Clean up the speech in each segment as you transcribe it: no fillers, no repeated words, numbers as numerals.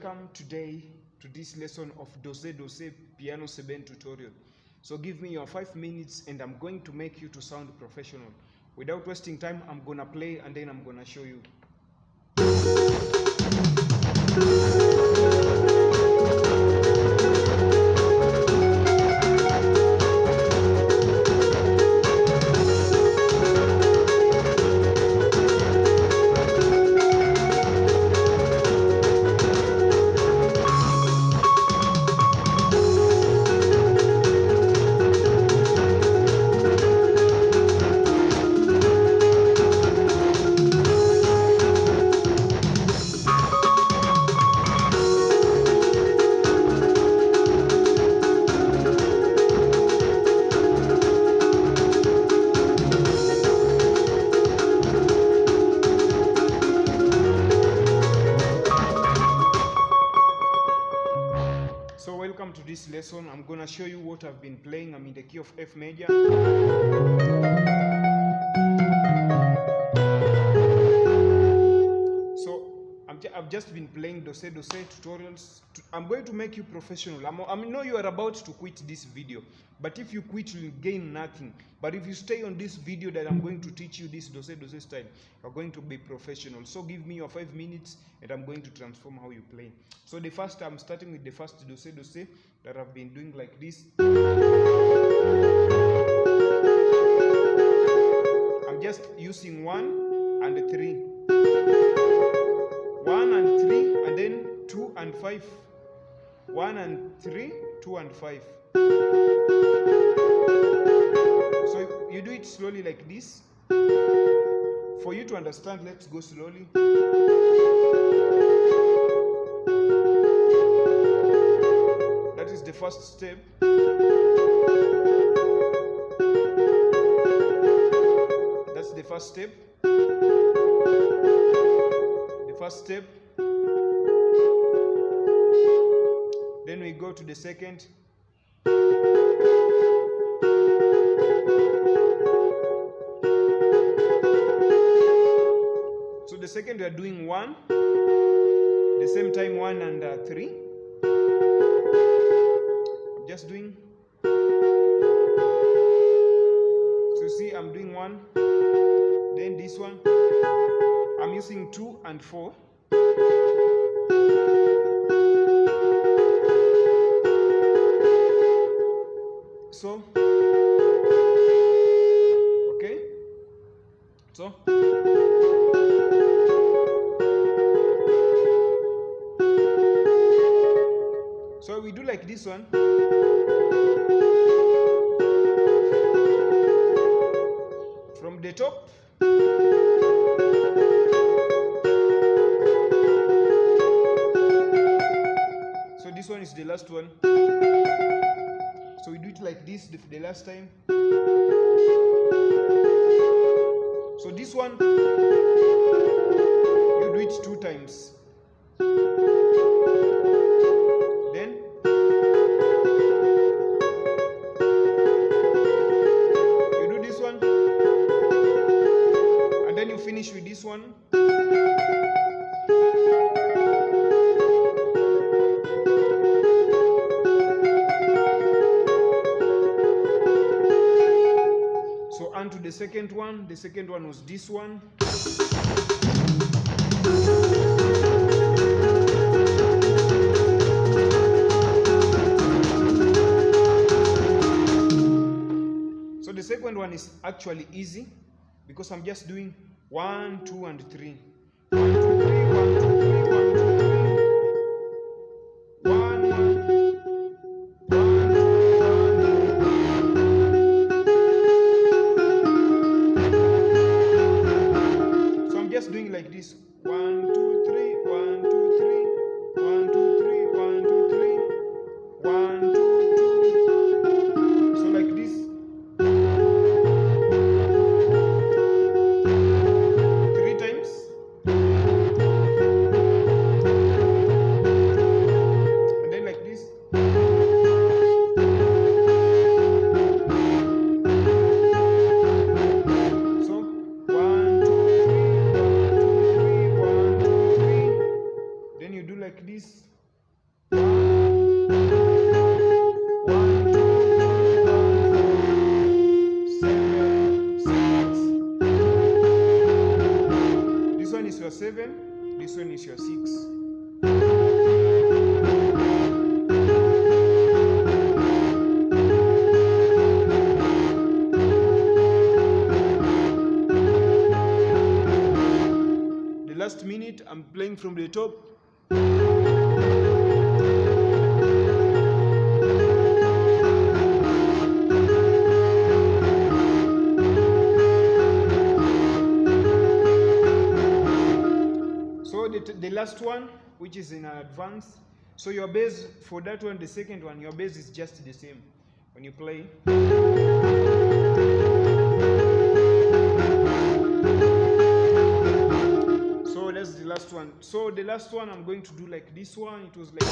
welcome today to this lesson of Doze Doze Piano 7 tutorial. So give me your 5 minutes and I'm going to make you to sound professional. Without wasting time, I'm gonna play and then I'm gonna show you. So welcome to this lesson. I'm gonna show you what I've been playing. I'm in the key of F major. So I've just been playing Doze Doze tutorials. I'm going to make you professional. I know you are about to quit this video, but if you quit, you'll gain nothing. But if you stay on this video that I'm going to teach you this Doze Doze style, you're going to be professional. So give me your 5 minutes and I'm going to transform how you play. So I'm starting with the first Doze Doze that I've been doing like this. I'm just using 1 and 3. 1 and 3 and then 2 and 5. 1 and 3, 2 and 5. So you do it slowly like this. For you to understand, let's go slowly. That is the first step. That's the first step. The first step. Then we go to the second. So the second we are doing 1, the same time 1 and 3. I'm just doing. So see, I'm doing 1. Then this one, I'm using 2 and 4. So, okay, so we do like this one. From the top. So this one is the last one. So we do it like this the last time. So this one, you do it 2 times. Then you do this one. And then you finish with this one. So on to the second one. The second one was this one. So the second one is actually easy because I'm just doing 1, 2, and 3. 1, 2, 3, 1, 2, 3, 1, 2, 3. 1, 1. Just doing like this. 1, 2, 3, 1, 2, 3, 1, 2, 3, 1, 2, 3, 1, 2, 2. So like this. 3 times. And then like this. So 1, 2, 3. Then you do like this. your 7, this one is your 6. The last minute, I'm playing from the top. So the last one, which is in advance. So your bass for that one, the second one, your bass is just the same when you play. So that's the last one. So the last one I'm going to do like this one. It was like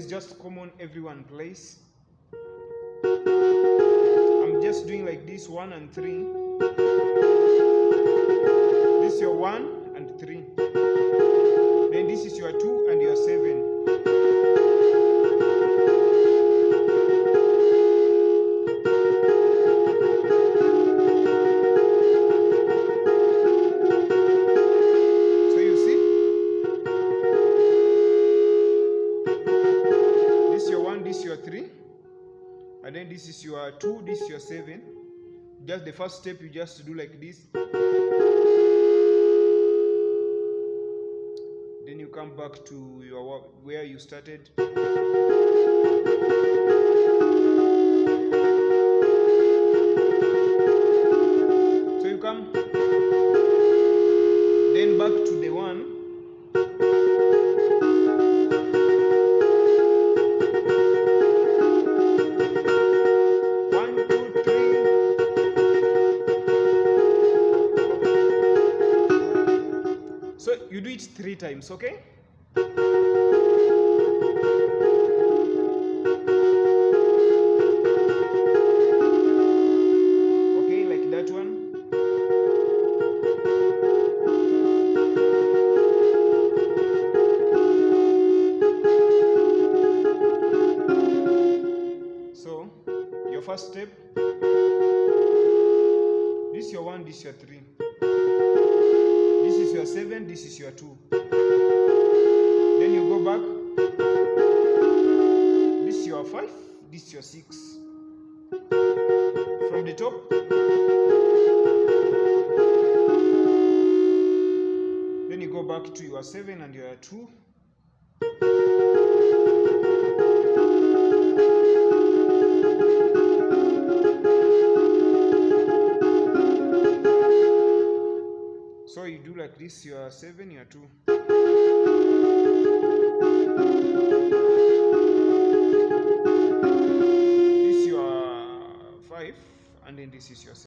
just common, everyone plays. I'm just doing like this, 1 and 3. This is your 1 and 3. Then this is your 2 and your 7. So you see? This is your 1, this is your 3. And then this is your 2, this is your 7. Just the first step, you just do like this. Then you come back to your where you started. So you come, then back to the 1. So you do it 3 times, okay? Okay, like that one. So, your first step. This is your 1, this is your 3. This is your 7, this is your 2. Then you go back. This is your 5, this is your 6. From the top. Then you go back to your 7 and your 2. So you do like this, your 7, your 2. This is your 5, and then this is your 7.